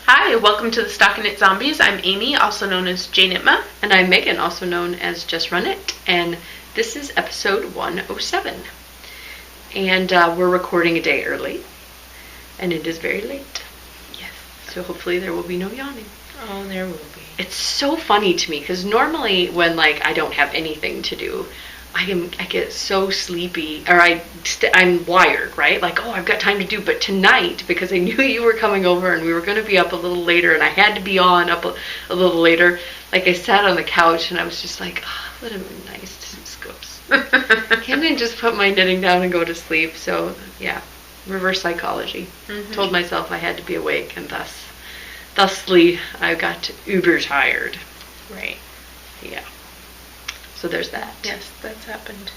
Hi, welcome to the Stockinit Zombies. I'm Amy, also known as Jane Itma. And I'm Megan, also known as Just Run It. And this is episode 107. And we're recording a day early. And it is very late. Yes. So hopefully there will be no yawning. Oh, there will be. It's so funny to me because normally when I don't have anything to do, I get so sleepy, or I'm wired, right? I've got time to do. But tonight, because I knew you were coming over and we were going to be up a little later, and I had to be on up a little later. I sat on the couch and I was just like, would have been nice to just go. Can't I just put my knitting down and go to sleep? So yeah, reverse psychology. Mm-hmm. Told myself I had to be awake, and thusly I got uber tired. Right. Yeah. So there's that. Yes, that's happened.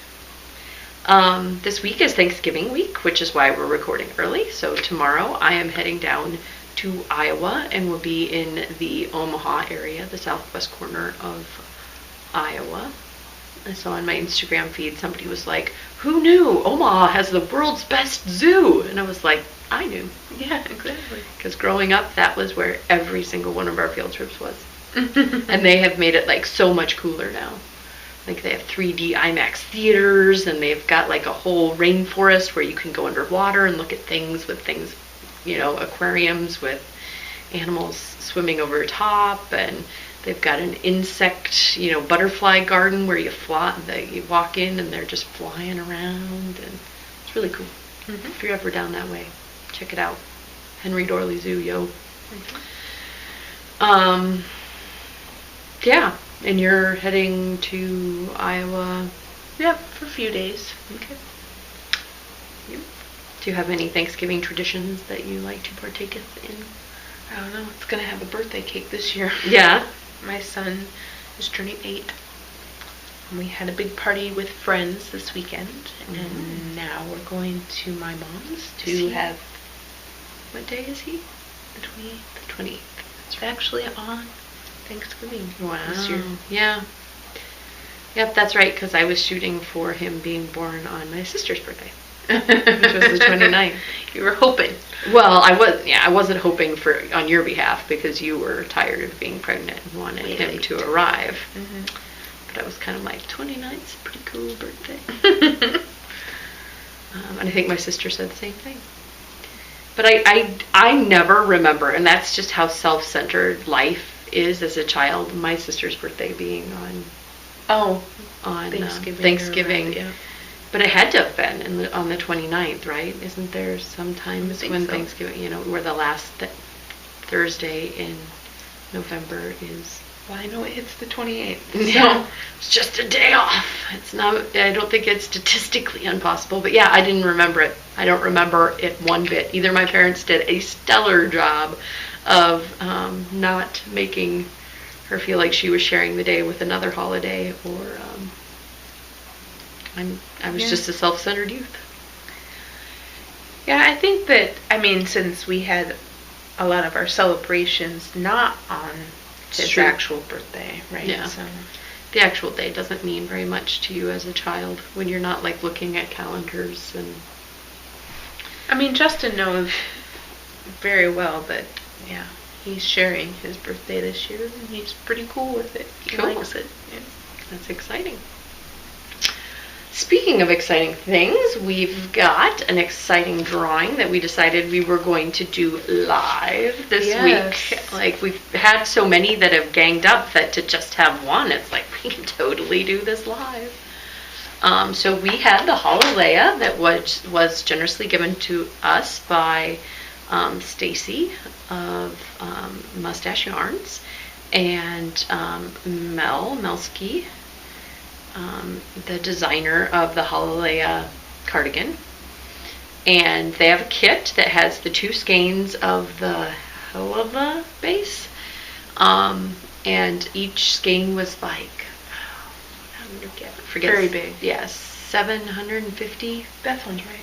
This week is Thanksgiving week, which is why we're recording early. So tomorrow I am heading down to Iowa and will be in the Omaha area, the southwest corner of Iowa. I saw on my Instagram feed somebody was like, "Who knew Omaha has the world's best zoo?" And I was like, I knew. Yeah, exactly. Because growing up, that was where every single one of our field trips was. And they have made it so much cooler now. They have 3D IMAX theaters, and they've got a whole rainforest where you can go underwater and look at things, aquariums with animals swimming over top, and they've got an insect, butterfly garden where you walk in and they're just flying around, and it's really cool. Mm-hmm. If you're ever down that way, check it out. Henry Dorley Zoo, yo. Mm-hmm. Yeah. And you're heading to Iowa? Yep, for a few days. Okay. Yep. Do you have any Thanksgiving traditions that you like to partake in? I don't know. It's going to have a birthday cake this year. Yeah? My son is turning 8. And we had a big party with friends this weekend. Mm-hmm. And now we're going to my mom's to have... What day is he? The 28th. The 28th. It's actually on Thanksgiving. Wow. This year. Yeah. Yep, that's right, because I was shooting for him being born on my sister's birthday, which was the 29th. You were hoping. Well, I wasn't hoping on your behalf, because you were tired of being pregnant and wanted him to arrive. Mm-hmm. But I was kind of like, 29th's a pretty cool birthday. And I think my sister said the same thing. But I never remember, and that's just how self-centered life is as a child, my sister's birthday being on Thanksgiving. Yeah. But it had to have been on the 29th, right? Isn't there sometimes when so. Thanksgiving, where the last Thursday in November is? Well, I know it hits the 28th. Yeah, so it's just a day off. It's not. I don't think it's statistically impossible. But yeah, I didn't remember it. I don't remember it one bit. Either my parents did a stellar job of not making her feel like she was sharing the day with another holiday, or I was just a self-centered youth. Yeah, I think that, since we had a lot of our celebrations not on his actual birthday, right? Yeah. So the actual day doesn't mean very much to you as a child when you're not looking at calendars and. Justin knows very well that, yeah, he's sharing his birthday this year, and he's pretty cool with it. He likes it. Yeah. That's exciting. Speaking of exciting things, we've got an exciting drawing that we decided we were going to do live this week. We've had so many that have ganged up that to just have one, it's we can totally do this live. So we had the Haleala that was generously given to us by Stacy of Mustache Yarns, and Melski, the designer of the Haleala cardigan. And they have a kit that has the 2 skeins of the Haleala base, and each skein was forget very big. Yes, 750. That sounds right.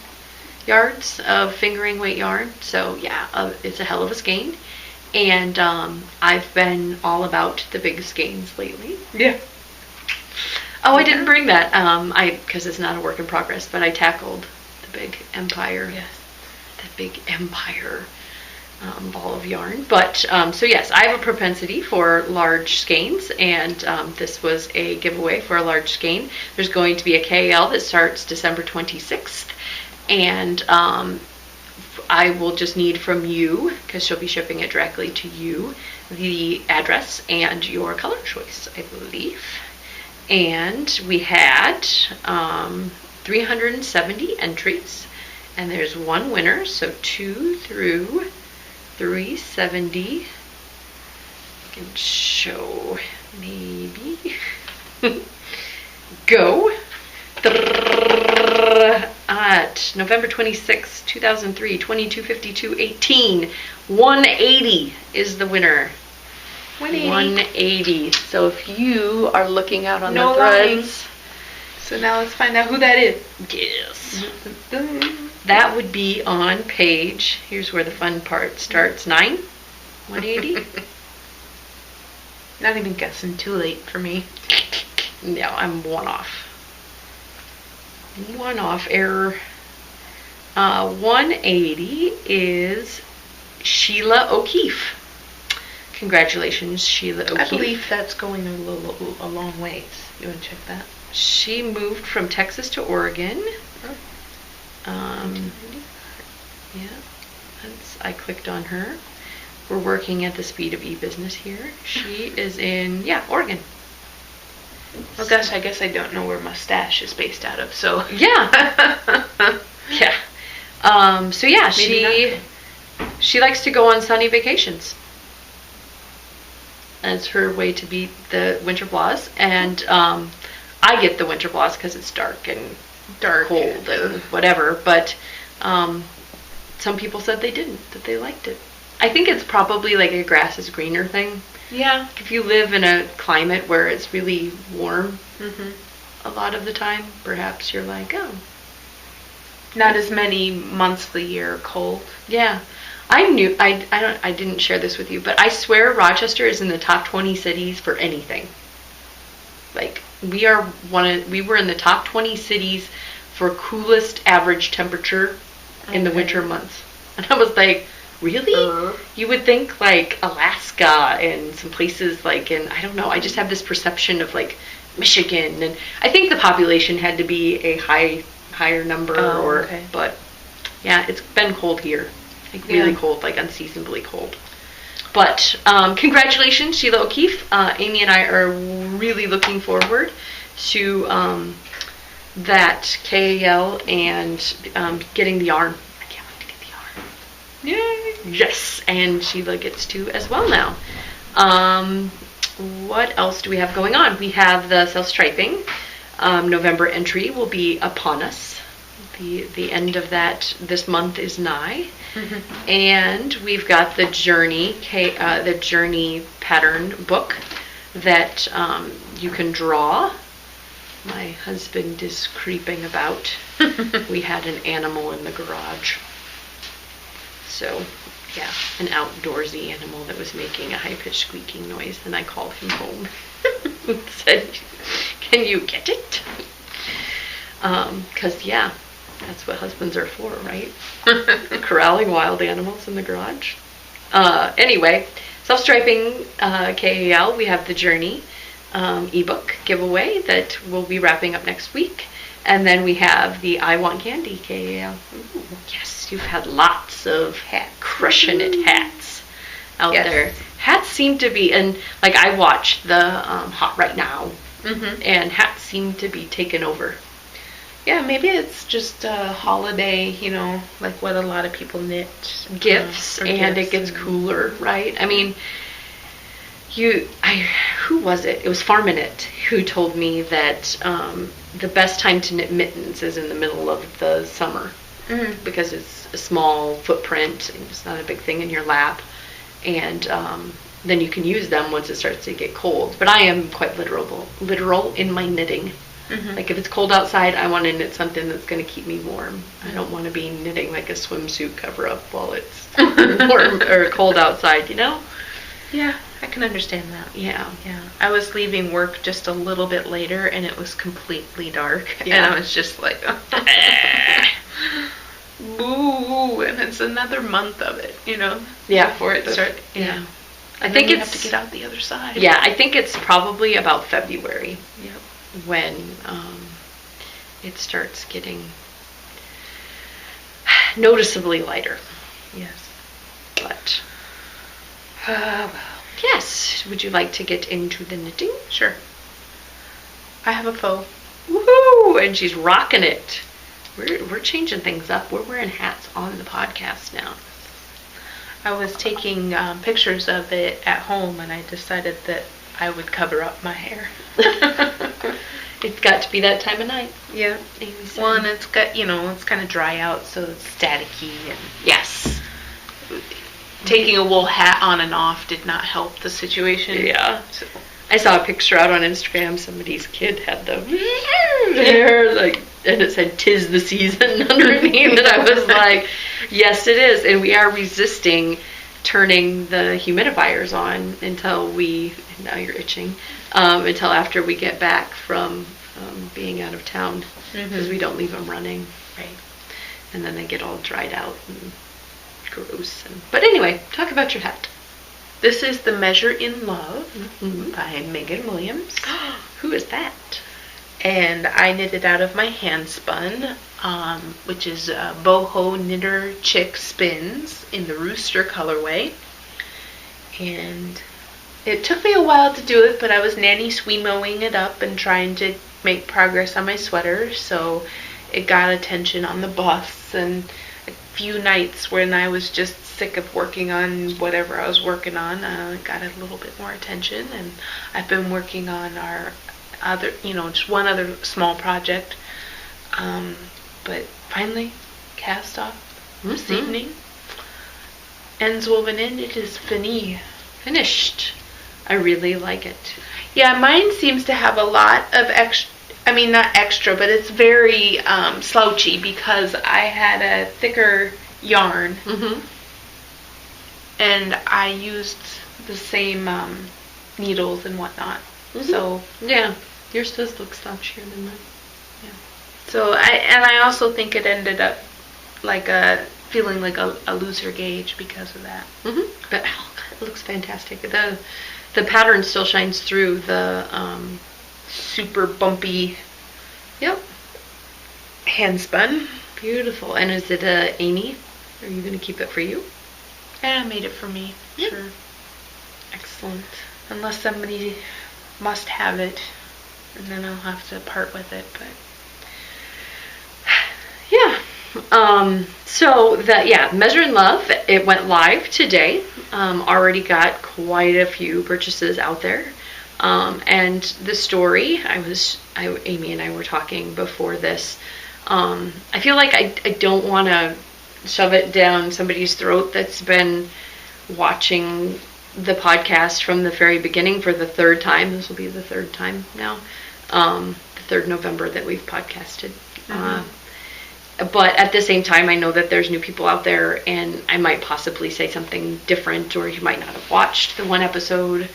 Yards of fingering weight yarn. So yeah, it's a hell of a skein. And I've been all about the big skeins lately. Yeah. Oh, I didn't bring that. Because it's not a work in progress, but I tackled the big empire. Yes. The big empire ball of yarn. But so yes, I have a propensity for large skeins, and this was a giveaway for a large skein. There's going to be a KL that starts December 26th, and I will just need from you, because she'll be shipping it directly to you, the address and your color choice, I believe. And we had 370 entries, and there's one winner, so 2 through 370. I can show maybe. Go. At November 26, 2003, 2252.18. 180 is the winner. 180. So if you are looking out on the threads. So now let's find out who that is. Yes. That would be on page, here's where the fun part starts, 9. 180. Not even guessing, too late for me. No, I'm one off. One off error. 180 is Sheila O'Keefe. Congratulations, Sheila O'Keefe. I believe that's going a long ways. You want to check that? She moved from Texas to Oregon. Yeah, I clicked on her. We're working at the speed of e-business here. She is in, Oregon. Well, gosh, I guess I don't know where Mustache is based out of, so. Yeah. Yeah. So yeah, she likes to go on sunny vacations. That's her way to beat the winter blahs. And I get the winter blahs because it's dark and cold and whatever. But some people said they didn't, that they liked it. I think it's probably like a grass is greener thing. Yeah. If you live in a climate where it's really warm a lot of the time, perhaps you're like, oh. Not as many months of the year cold. Yeah. I didn't share this with you, but I swear Rochester is in the top 20 cities for anything. Like, we were in the top 20 cities for coolest average temperature in the winter months. And I was like, really? You would think like Alaska and some places like I don't know, I just have this perception of like Michigan, and I think the population had to be a higher number but yeah, it's been cold here. Like really cold, like unseasonably cold. But congratulations, Sheila O'Keefe. Amy and I are really looking forward to that KAL and getting the yarn. I can't wait to get the yarn. Yay! Yes, and Sheila gets to as well now. What else do we have going on? We have the self-striping. November entry will be upon us. The end of that this month is nigh. And we've got the Journey pattern book that you can draw. My husband is creeping about. We had an animal in the garage. So, yeah, an outdoorsy animal that was making a high-pitched squeaking noise, and I called him home and said, can you get it? 'Cause yeah, that's what husbands are for, right? Corralling wild animals in the garage. Anyway, self-striping KAL, we have the Journey ebook giveaway that we'll be wrapping up next week. And then we have the I Want Candy KAL. Ooh, yes, you've had lots of crushing it hats out there. Hats seem to be, and like I watched the Hot Right Now, and hats seem to be taken over. Yeah, maybe it's just a holiday, like what a lot of people knit. Gifts, and it gets cooler, right? I mean, who was it? It was Farminit who told me that the best time to knit mittens is in the middle of the summer because it's a small footprint and it's not a big thing in your lap, and then you can use them once it starts to get cold. But I am quite literal in my knitting. Like if it's cold outside, I want to knit something that's going to keep me warm. I don't want to be knitting like a swimsuit cover up while it's warm or cold outside, Yeah, I can understand that. Yeah. I was leaving work just a little bit later and it was completely dark. Yeah. And I was just like, boo. ooh, and it's another month of it, Yeah. before it starts. Yeah. I think you have to get out the other side. Yeah, I think it's probably about February. Yep. When it starts getting noticeably lighter. Yes. But, well. Yes. Would you like to get into the knitting? Sure. I have a faux. Woohoo! And she's rocking it. We're changing things up. We're wearing hats on the podcast now. I was taking pictures of it at home, and I decided that I would cover up my hair. It's got to be that time of night. Yeah. Well, and it's got, it's kind of dry out, so it's staticky. And yes. Taking a wool hat on and off did not help the situation. Yeah. So. I saw a picture out on Instagram. Somebody's kid had the hair, and it said "'Tis the season" underneath, and I was like, "Yes, it is." And we are resisting turning the humidifiers on until now you're itching, until after we get back from being out of town, because we don't leave them running, right? And then they get all dried out and gross. But anyway, talk about your hat. This is the Measure in Love by Megan Williams. Who is that? And I knitted out of my hand spun, which is Boho Knitter Chick Spins in the Rooster colorway. And it took me a while to do it, but I was nanny sweemoing it up and trying to make progress on my sweater, so it got attention on the bus. And a few nights when I was just sick of working on whatever I was working on, got a little bit more attention, and I've been working on our other, just one other small project, but finally cast off this evening. Ends woven in, it is finished. I really like it. Yeah, mine seems to have a lot of extra, not extra, but it's very slouchy because I had a thicker yarn. And I used the same needles and whatnot. So yeah, yours does look slouchier than mine. Yeah. So I also think it ended up feeling like a looser gauge because of that. But it looks fantastic. The pattern still shines through the super bumpy. Yep. Hand spun. Beautiful. And is it a Amy? Are you going to keep it for you? Yeah, I made it for me. Yep. Sure. Excellent. Unless somebody must have it, and then I'll have to part with it. But yeah. Measure in Love. It went live today. Already got quite a few purchases out there. And the story, Amy and I were talking before this. I feel like I don't want to shove it down somebody's throat that's been watching the podcast from the very beginning for the third time. This will be the third time now. The 3rd November that we've podcasted. But at the same time, I know that there's new people out there, and I might possibly say something different, or you might not have watched the one episode.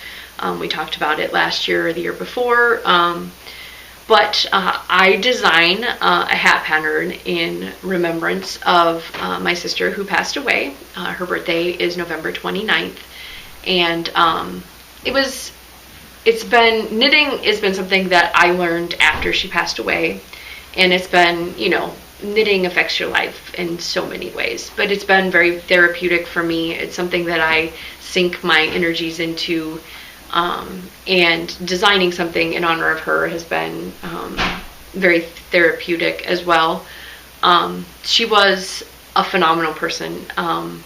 We talked about it last year or the year before. But I design a hat pattern in remembrance of my sister who passed away. Her birthday is November 29th. And knitting has been something that I learned after she passed away. And it's been, knitting affects your life in so many ways. But it's been very therapeutic for me. It's something that I sink my energies into. And designing something in honor of her has been very therapeutic as well. She was a phenomenal person. I'm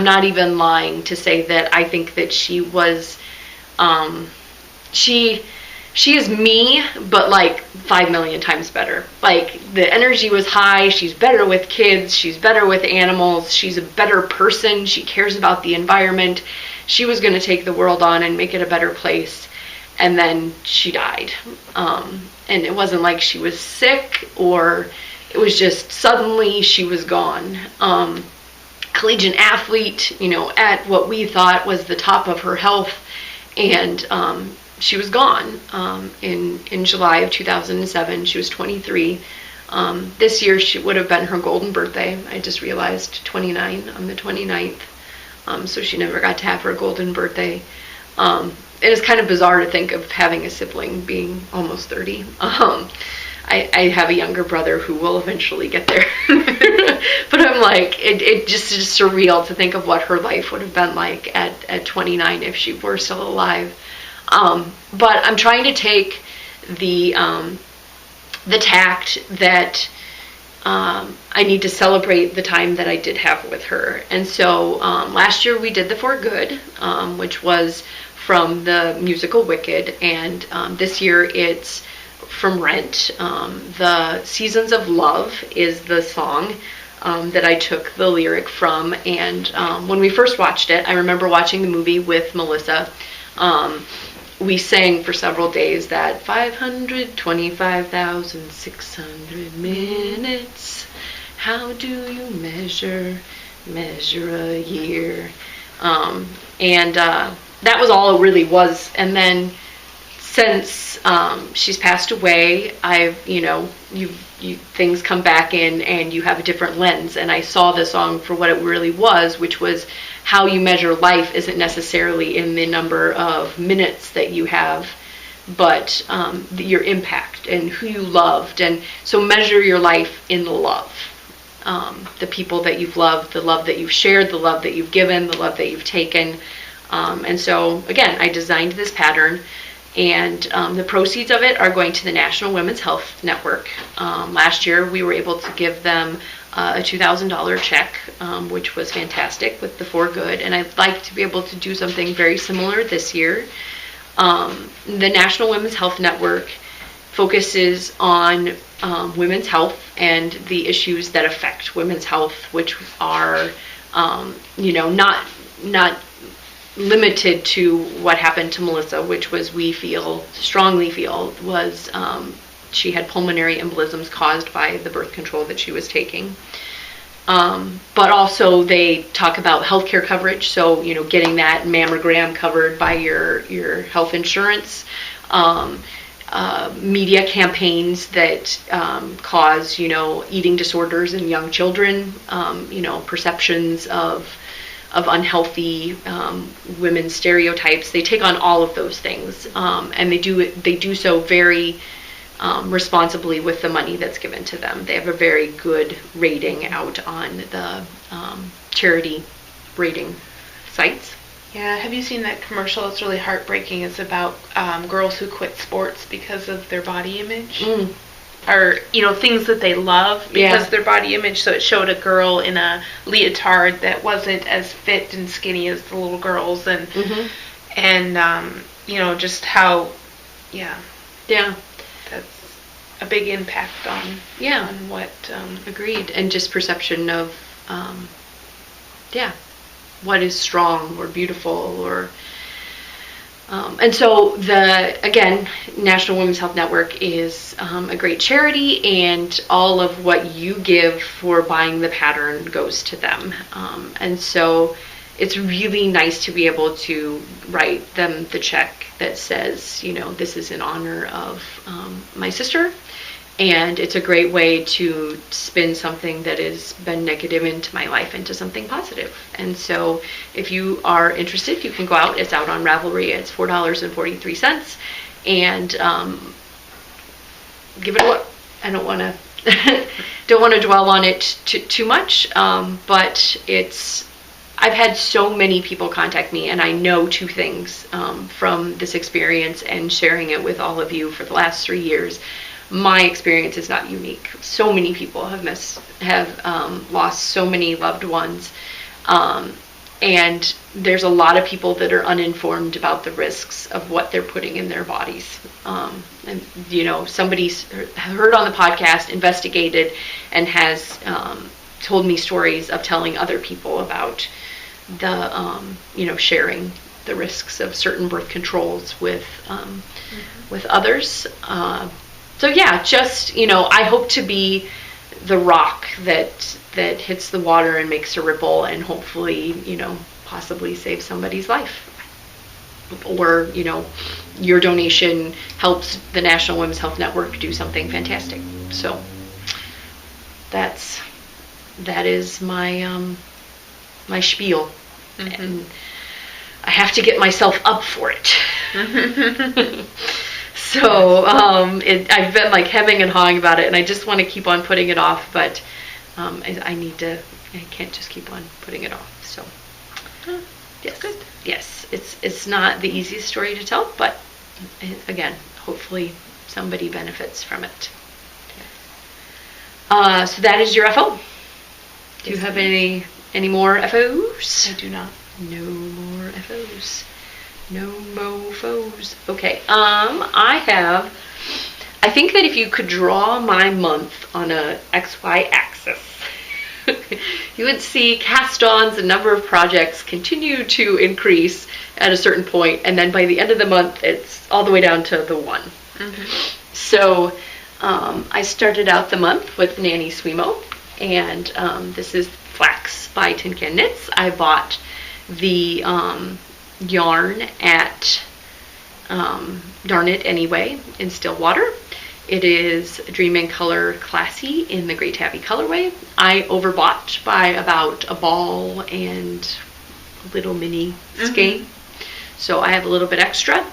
not even lying to say that I think that she was, she is me, but 5 million times better. The energy was high. She's better with kids. She's better with animals. She's a better person. She cares about the environment. She was going to take the world on and make it a better place. And then she died. And it wasn't like she was sick, or it was just suddenly she was gone. Collegiate athlete, at what we thought was the top of her health. And she was gone in July of 2007. She was 23. This year she would have been her golden birthday. I just realized 29 on the 29th. So she never got to have her golden birthday. It is kind of bizarre to think of having a sibling being almost 30. I have a younger brother who will eventually get there. But I'm like, it just is surreal to think of what her life would have been like at 29 if she were still alive. But I'm trying to take the tact that I need to celebrate the time that I did have with her. And so last year we did the For Good, which was from the musical Wicked, and this year it's from Rent. The Seasons of Love is the song that I took the lyric from, and when we first watched it, I remember watching the movie with Melissa. We sang for several days that 525,600 minutes. How do you measure a year? And that was all it really was. And then since she's passed away, I've, things come back in and you have a different lens. And I saw the song for what it really was, which was how you measure life isn't necessarily in the number of minutes that you have, but your impact and who you loved. And so measure your life in the love. The people that you've loved, the love that you've shared, the love that you've given, the love that you've taken. And so, again, I designed this pattern, and the proceeds of it are going to the National Women's Health Network. Last year, we were able to give them a $2,000 check, which was fantastic with the For Good, and I'd like to be able to do something very similar this year. The National Women's Health Network focuses on women's health and the issues that affect women's health, which are, not limited to what happened to Melissa, which was, we strongly feel, was she had pulmonary embolisms caused by the birth control that she was taking. But also they talk about healthcare coverage, so getting that mammogram covered by your health insurance. Media campaigns that cause eating disorders in young children, perceptions of unhealthy women's stereotypes. They take on all of those things, and they do so very responsibly with the money that's given to them. They have a very good rating out on the charity rating sites. Yeah, have you seen that commercial? It's really heartbreaking. It's about girls who quit sports because of their body image. Or, things that they love because of their body image. So it showed a girl in a leotard that wasn't as fit and skinny as the little girls, and just how, that's a big impact on what agreed, and just perception of what is strong or beautiful, or and so again, National Women's Health Network is a great charity, and all of what you give for buying the pattern goes to them. And so it's really nice to be able to write them the check that says, this is in honor of my sister. And it's a great way to spin something that has been negative into my life into something positive. And so if you are interested, you can go out. It's out on Ravelry. It's $4.43. And give it a look. I don't want to dwell on it too much, but I've had so many people contact me, and I know two things from this experience and sharing it with all of you for the last 3 years. My experience is not unique. So many people have lost so many loved ones, and there's a lot of people that are uninformed about the risks of what they're putting in their bodies. And somebody's heard on the podcast, investigated, and has told me stories of telling other people about the sharing the risks of certain birth controls with others. So just, I hope to be the rock that hits the water and makes a ripple, and hopefully, possibly save somebody's life. Or, your donation helps the National Women's Health Network do something fantastic. So that is my my spiel. And I have to get myself up for it. So I've been like hemming and hawing about it, and I just want to keep on putting it off, but I can't just keep on putting it off. So yes, good. Yes, it's not the easiest story to tell, but again, hopefully somebody benefits from it. So that is your FO. Do you have any more FOs? I do not. No more FOs. No mofos. Okay. I think that if you could draw my month on a XY axis, you would see cast-ons and number of projects continue to increase at a certain point, and then by the end of the month, it's all the way down to the 1. So I started out the month with Nanny Swimo, and this is Flax by Tin Can Knits. I bought the yarn at Darn It Anyway in Stillwater. It is Dream in Color Classy in the Gray Tabby colorway. I overbought by about a ball and a little mini skein, so I have a little bit extra.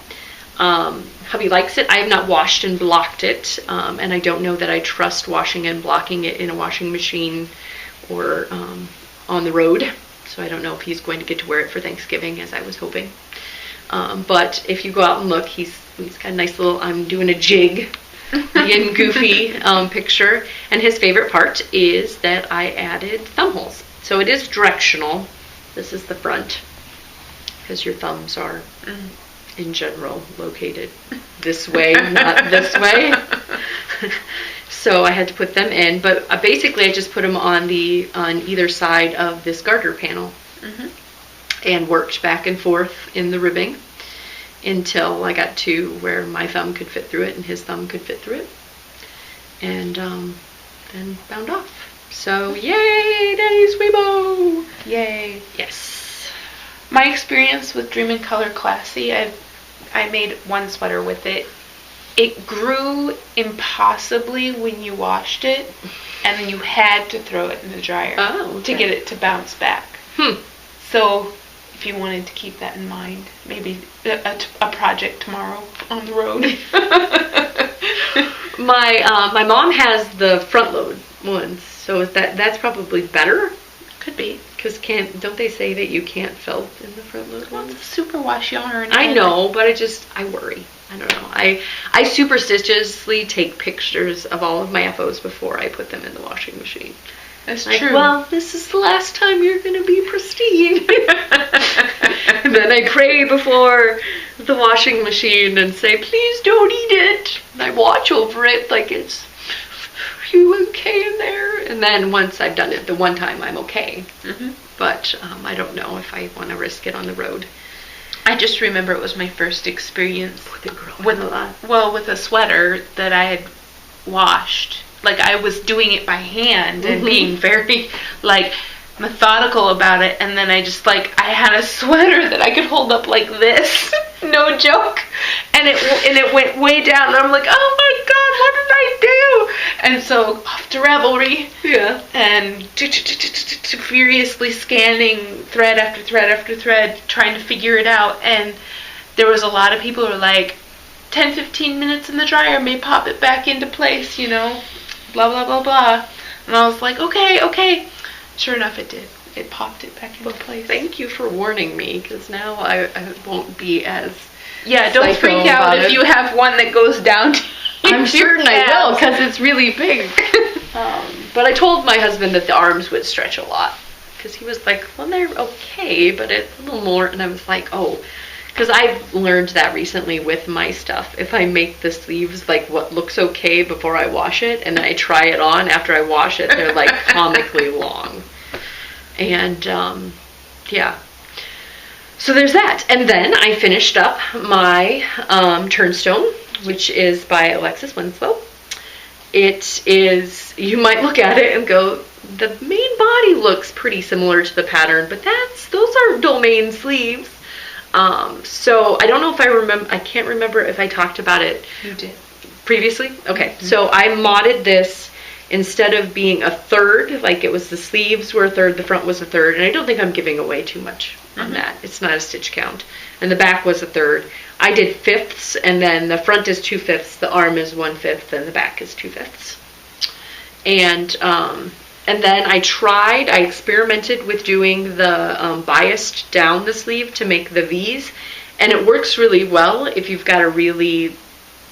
Hubby likes it. I have not washed and blocked it, and I don't know that I trust washing and blocking it in a washing machine or on the road. So I don't know if he's going to get to wear it for Thanksgiving, as I was hoping. But if you go out and look, he's got a nice little I'm doing a jig, being goofy picture. And his favorite part is that I added thumb holes. So it is directional. This is the front, because your thumbs are, in general, located this way, not this way. So I had to put them in, but basically I just put them on either side of this garter panel, and worked back and forth in the ribbing until I got to where my thumb could fit through it and his thumb could fit through it, and then bound off. So yay, Nanny Swimo! Yay! Yes. My experience with Dream in Color Classy, I made one sweater with it. It grew impossibly when you washed it, and then you had to throw it in the dryer to get it to bounce back. So if you wanted to keep that in mind, maybe a project tomorrow on the road. My mom has the front load ones, so that's probably better. Could be. Because don't they say that you can't felt in the front load ones? It's superwash yarn. I know, but I worry. I don't know. I superstitiously take pictures of all of my FOs before I put them in the washing machine. That's true. Well, this is the last time you're going to be pristine. And then I pray before the washing machine and say, please don't eat it. And I watch over it like it's, are you okay in there? And then once I've done it the one time, I'm okay. But I don't know if I want to risk it on the road. I just remember it was my first experience with a sweater that I had washed. Like, I was doing it by hand and being very, like, methodical about it, and then I had a sweater that I could hold up like this, no joke, and it went way down, and I'm like, oh my god, what did I do? And so off to Ravelry, and furiously scanning thread after thread after thread, trying to figure it out, and there was a lot of people who were like, 10-15 minutes in the dryer may pop it back into place, blah blah blah blah, and I was like, okay. Sure enough, it did. It popped it back into place. Thank you for warning me, because now I won't be as don't freak out if you have one that goes down to I'm certain I will, because it's really big. But I told my husband that the arms would stretch a lot, because he was like, well, they're okay, but it's a little more, and I was like, oh, because I've learned that recently with my stuff. If I make the sleeves like what looks okay before I wash it, and then I try it on after I wash it, they're like comically long. And so there's that. And then I finished up my Turnstone, which is by Alexis Winslow. It is, you might look at it and go, the main body looks pretty similar to the pattern, but those are domain sleeves. So I don't know if I can't remember if I talked about it. You did. Previously? Okay, so I modded this instead of being a third, like it was the sleeves were a third, the front was a third, and I don't think I'm giving away too much on that. It's not a stitch count. And the back was a third. I did fifths, and then the front is 2/5, the arm is 1/5, and the back is 2/5. And then I experimented with doing the biased down the sleeve to make the V's, and it works really well if you've got a really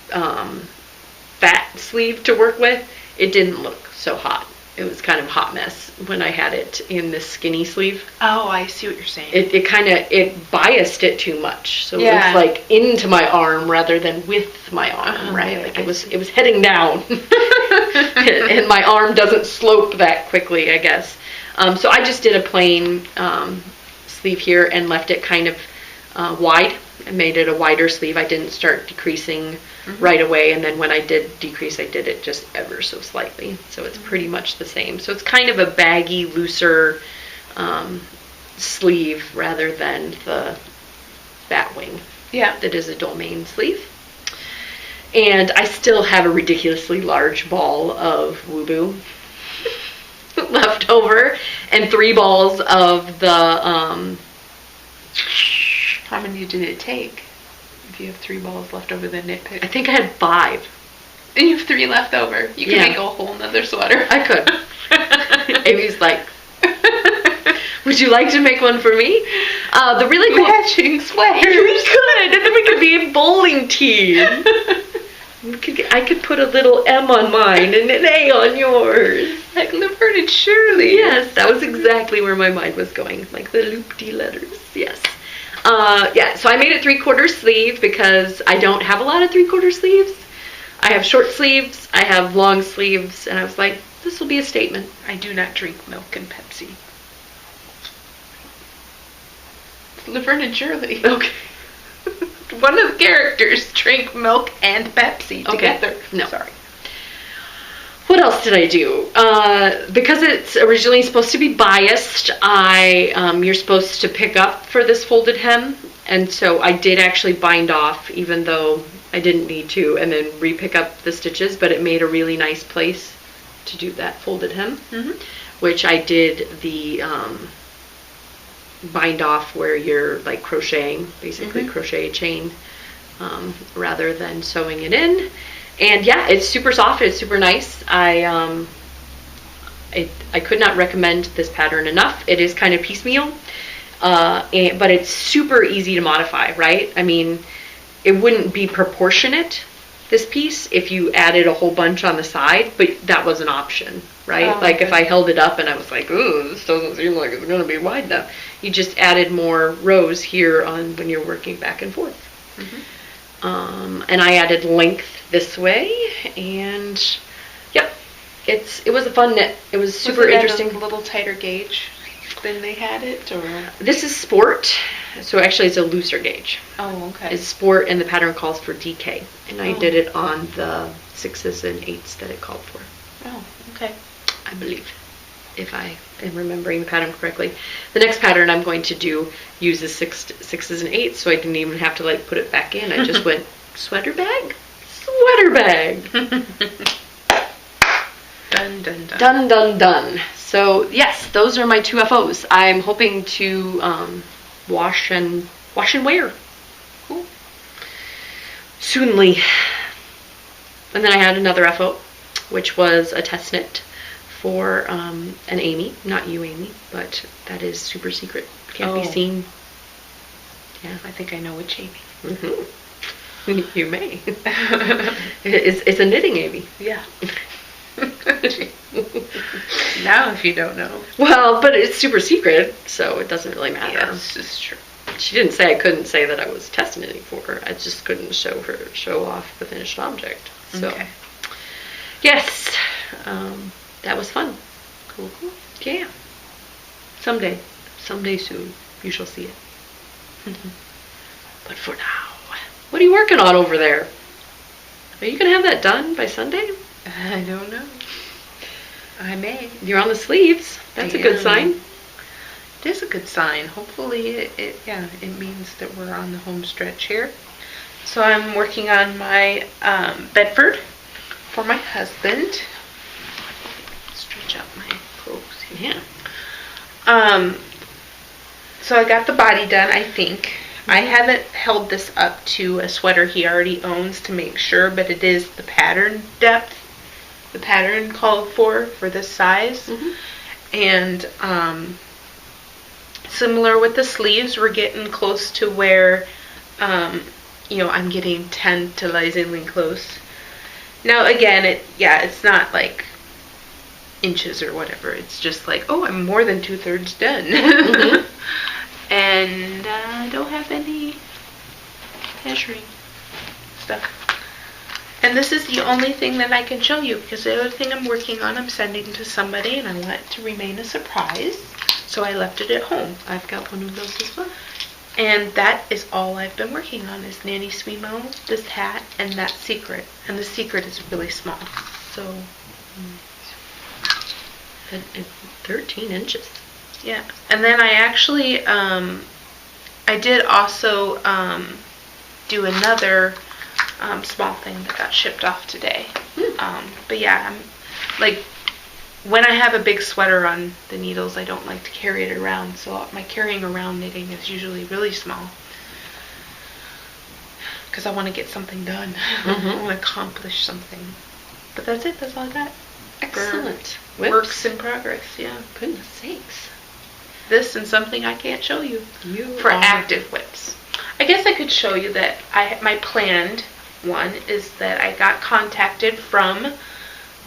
fat sleeve to work with. It didn't look so hot. It was kind of a hot mess when I had it in this skinny sleeve. Oh, I see what you're saying. It biased it too much. So it was like into my arm rather than with my arm, right? Like it was heading down. And my arm doesn't slope that quickly, I guess. So I just did a plain sleeve here and left it kind of wide. I made it a wider sleeve. I didn't start decreasing right away, and then when I did decrease, I did it just ever so slightly. So it's pretty much the same. So it's kind of a baggy, looser sleeve rather than the bat wing. Yeah. That is a domain sleeve. And I still have a ridiculously large ball of Woo-Boo left over, and 3 balls of the How many did it take? If you have 3 balls left over the knit pick. I think I had 5. And you have 3 left over. You can make a whole nother sweater. I could. Amy's like, would you like to make one for me? The really cool matching sweaters. We could, and then we could be a bowling team. I could put a little M on mine and an A on yours. Like Laverne and Shirley. Yes, that was exactly where my mind was going. Like the loop-de letters. Yes. So I made it 3/4 sleeve because I don't have a lot of 3/4 sleeves. I have short sleeves, I have long sleeves, and I was like, this will be a statement. I do not drink milk and Pepsi. Laverne and Shirley. Okay. One of the characters drink milk and Pepsi together. Okay. No. Sorry. What else did I do? Because it's originally supposed to be biased, you're supposed to pick up for this folded hem, and so I did actually bind off, even though I didn't need to, and then re-pick up the stitches, but it made a really nice place to do that folded hem, which I did the bind off where you're like crocheting, basically crochet chain, rather than sewing it in. And yeah, it's super soft, it's super nice. I could not recommend this pattern enough. It is kind of piecemeal, but it's super easy to modify, right? I mean, it wouldn't be proportionate, this piece, if you added a whole bunch on the side, but that was an option, right? Oh, like if I held it up and I was like, ooh, this doesn't seem like it's going to be wide enough, you just added more rows here on when you're working back and forth. And I added length this way, and yep, it was a fun knit. It was super interesting. A little tighter gauge than they had it, or this is sport, so actually it's a looser gauge. Oh, okay. It's sport, and the pattern calls for DK, and I did it on the 6s and 8s that it called for. Oh, okay. I believe, if I am remembering the pattern correctly. The next pattern I'm going to do uses 6s and 8s, so I didn't even have to like put it back in. I just went sweater bag. Dun, dun, dun. Dun, dun, dun. So yes, those are my 2 FOs. I'm hoping to wash and wear. Cool. Soonly. And then I had another FO, which was a test knit for an Amy, not you, Amy, but that is super secret. Can't be seen. Yeah, I think I know which Amy. You may. It's a knitting Amy. Yeah. Now, if you don't know. Well, but it's super secret, so it doesn't really matter. Yes, it's true. She didn't say I couldn't say that I was test knitting for her. I just couldn't show off the finished object. So, okay. Yes, that was fun. Cool, cool. Yeah. Someday soon, you shall see it. But for now, what are you working on over there? Are you going to have that done by Sunday? I don't know. I may. You're on the sleeves. That's a good sign. It is a good sign. Hopefully it means that we're on the home stretch here. So I'm working on my Bedford for my husband. match up my clothes. Yeah. So I got the body done, I think. I haven't held this up to a sweater he already owns to make sure, but it is the pattern depth, the pattern called for this size. And similar with the sleeves, we're getting close to where, I'm getting tantalizingly close. Now again, it's not like inches or whatever. It's just like, oh, I'm more than 2/3 done. And I don't have any measuring stuff. And this is the only thing that I can show you, because the other thing I'm working on, I'm sending to somebody, and I want it to remain a surprise. So I left it at home. I've got one of those as well. And that is all I've been working on, is Nanny Swimo, this hat, and that secret. And the secret is really small. So, 13 inches. Yeah. And then I actually, I did also do another small thing that got shipped off today. But yeah, I'm like, when I have a big sweater on the needles, I don't like to carry it around. So my carrying around knitting is usually really small, because I want to get something done. I want to accomplish something. But that's it. That's all I got. Excellent. Works in progress. Yeah. Goodness sakes. This and something I can't show you. For active whips. I guess I could show you that my planned one is that I got contacted from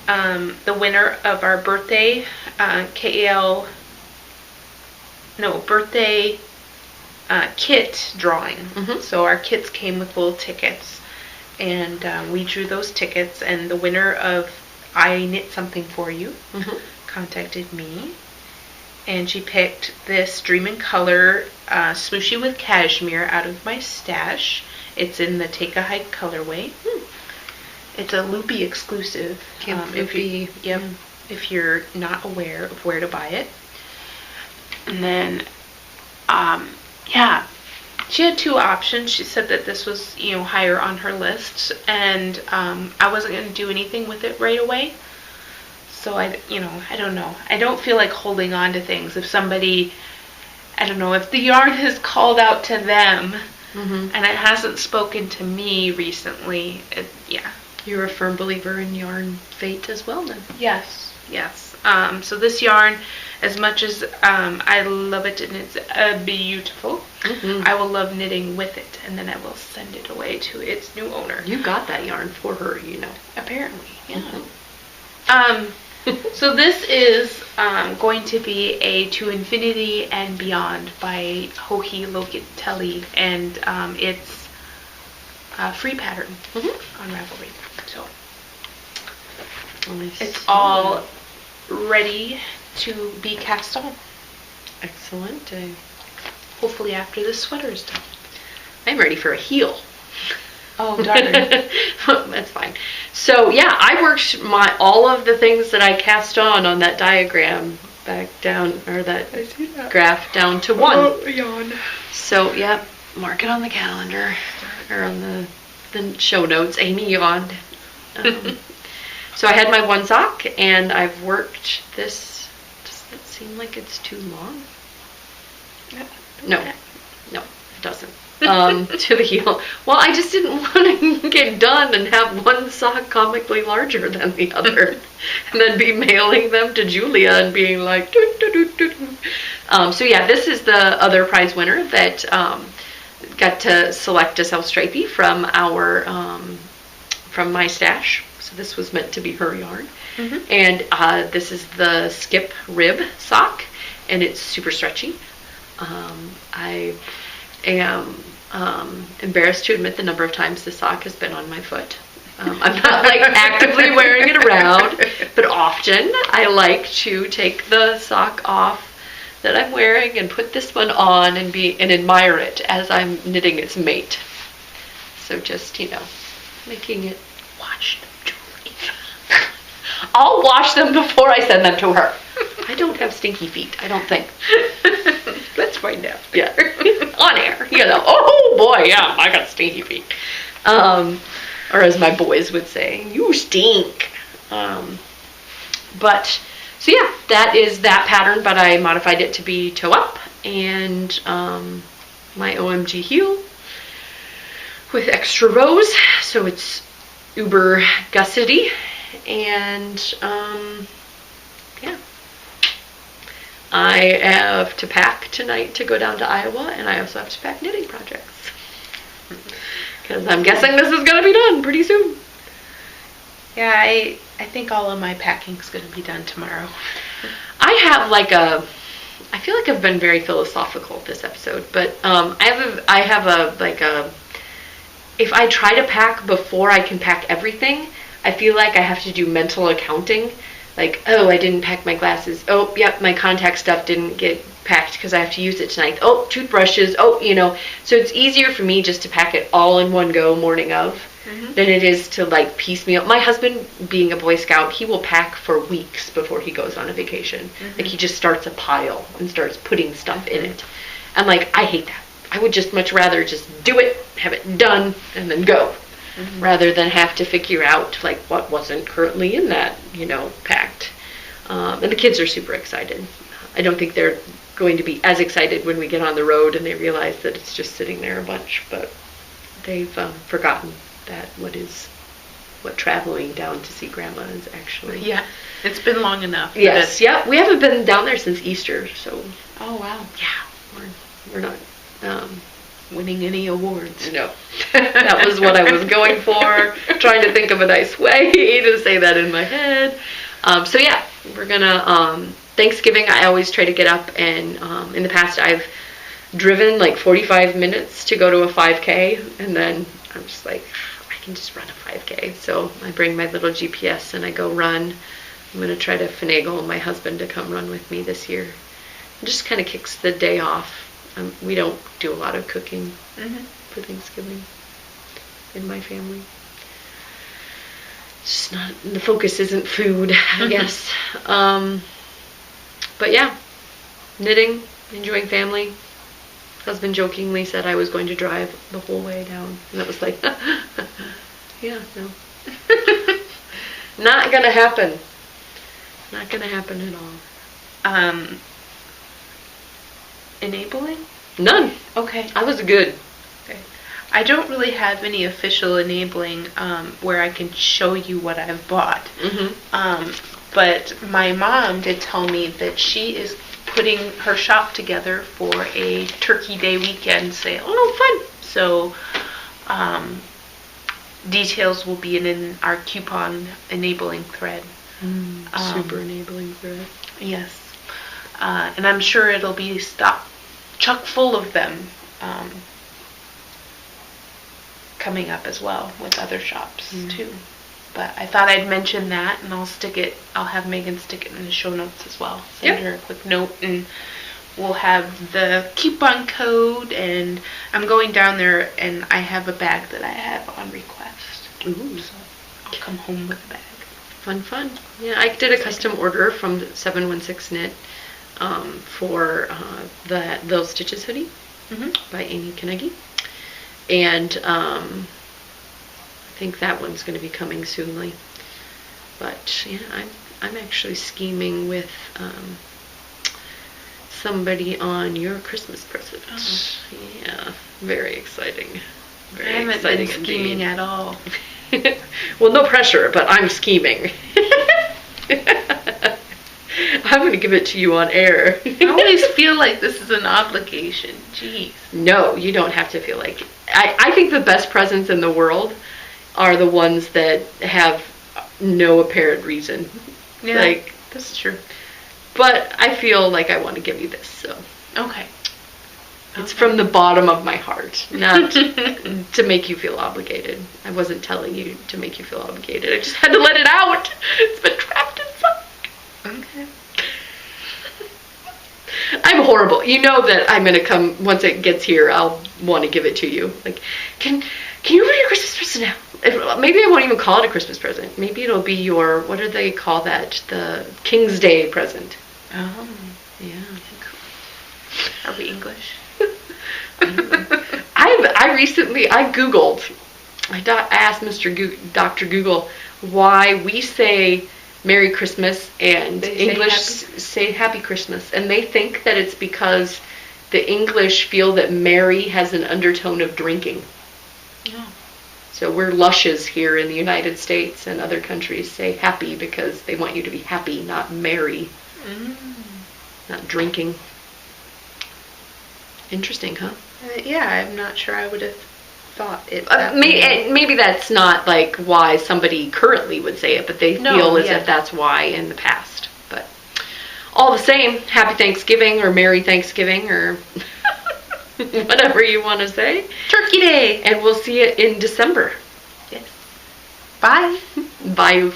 the winner of our birthday birthday kit drawing. So our kits came with little tickets, and we drew those tickets, and the winner of I Knit Something For You contacted me. And she picked this Dream in Color Smooshie with Cashmere out of my stash. It's in the Take a Hike colorway. It's a Loopy exclusive. If you're not aware of where to buy it. And then, she had two options. She said that this was, higher on her list, and I wasn't going to do anything with it right away. So I don't know. I don't feel like holding on to things. If somebody, if the yarn has called out to them and it hasn't spoken to me recently, You're a firm believer in yarn fate as well, then? Yes. So this yarn, as much as I love it and it's beautiful, I will love knitting with it, and then I will send it away to its new owner. You got that yarn for her, Apparently, yeah. So this is going to be a To Infinity and Beyond by Joji Locatelli, and it's a free pattern on Ravelry. So it's all ready to be cast on. Excellent. Hopefully after this sweater is done. I'm ready for a heel. Oh, darn. That's fine. So yeah, I worked all of the things that I cast on that diagram back down, or that graph down to 1. Oh, yawn. So yeah, mark it on the calendar, or on the show notes. Amy yawned. So I had my 1 sock, and I've worked this. Does it seem like it's too long? No, it doesn't. To the heel. Well, I just didn't want to get done and have one sock comically larger than the other, and then be mailing them to Julia and being like, doo, doo, doo, doo, doo. So yeah, this is the other prize winner that got to select a self-stripey from from my stash. So this was meant to be her yarn. And this is the Skip Rib sock, and it's super stretchy. I am embarrassed to admit the number of times the sock has been on my foot. I'm not like actively wearing it around, but often I like to take the sock off that I'm wearing and put this one on and admire it as I'm knitting its mate. So just, making it wash them, Julie. I'll wash them before I send them to her. I don't have stinky feet, I don't think. Let's find out. Yeah. On air. Oh boy, yeah, I got stinky feet. Or as my boys would say, you stink. But So yeah, that is that pattern, but I modified it to be toe up, and my OMG heel with extra rows, so it's uber gussety, and yeah. I have to pack tonight to go down to Iowa, and I also have to pack knitting projects. Because I'm guessing this is going to be done pretty soon. Yeah, I think all of my packing's going to be done tomorrow. I have I feel like I've been very philosophical this episode, but I have a if I try to pack before I can pack everything, I feel like I have to do mental accounting. Like, oh, I didn't pack my glasses. Oh, yep, my contact stuff didn't get packed because I have to use it tonight. Oh, toothbrushes. Oh, So it's easier for me just to pack it all in one go morning of than it is to piecemeal. My husband, being a Boy Scout, he will pack for weeks before he goes on a vacation. Like, he just starts a pile and starts putting stuff in it. And I hate that. I would just much rather just do it, have it done, and then go. Rather than have to figure out what wasn't currently in that, packed. And the kids are super excited. I don't think they're going to be as excited when we get on the road and they realize that it's just sitting there a bunch, but they've forgotten that what traveling down to see grandma is actually. Yeah, it's been long enough. Yes, yeah, we haven't been down there since Easter, so. Oh wow. Yeah, we're not winning any awards. No. That was what I was going for. Trying to think of a nice way to say that in my head. So yeah, we're gonna, Thanksgiving I always try to get up, and in the past I've driven 45 minutes to go to a 5K, and then I'm just I can just run a 5K. So I bring my little GPS and I go run. I'm gonna try to finagle my husband to come run with me this year. It just kind of kicks the day off. We don't do a lot of cooking for Thanksgiving in my family. It's just not, the focus isn't food, I guess. But yeah, knitting, enjoying family. Husband jokingly said I was going to drive the whole way down. And that was yeah, no. Not gonna happen. Not gonna happen at all. Enabling? None. Okay. I was good. Okay. I don't really have any official enabling where I can show you what I've bought. But my mom did tell me that she is putting her shop together for a Turkey Day weekend sale. Oh, fun. So details will be in our coupon enabling thread. Super enabling thread. Yes. And I'm sure it'll be chock full of them coming up as well with other shops too. But I thought I'd mention that, and I'll have Megan stick it in the show notes as well. Send her a quick note, and we'll have the coupon code, and I'm going down there, and I have a bag that I have on request. Ooh. So I'll come home with a bag. Fun. Yeah, I did a custom order from 716 Knit for the Little Stitches hoodie by Amy Carnegie, and I think that one's going to be coming soonly. But yeah, I'm actually scheming with somebody on your Christmas present. Yeah, very exciting. I haven't been scheming at all. Well, no pressure, but I'm scheming. I'm going to give it to you on air. I always feel like this is an obligation. Jeez. No, you don't have to feel like it. I think the best presents in the world are the ones that have no apparent reason. Yeah, that's true. But I feel like I want to give you this, so. Okay. It's from the bottom of my heart, not to make you feel obligated. I wasn't telling you to make you feel obligated. I just had to let it out. It's been trapped inside. Okay. I'm horrible. You know that I'm going to come, once it gets here, I'll want to give it to you. Can you open your Christmas present now? Maybe I won't even call it a Christmas present. Maybe it'll be your, what do they call that? The King's Day present. Oh. Yeah. Cool. Are we English? I Googled, I asked Dr. Google why we say Merry Christmas, and They say English happy- say Happy Christmas. And they think that it's because the English feel that merry has an undertone of drinking. Oh. So we're lushes here in the United States, and other countries say happy because they want you to be happy, not merry, not drinking. Interesting, huh? Yeah, I'm not sure I would have thought it. That way. Maybe that's not like why somebody currently would say it, but they feel as if that's why in the past. But all the same, Happy Thanksgiving or Merry Thanksgiving or whatever you want to say. Turkey Day! And we'll see you in December. Yes. Bye. Bye.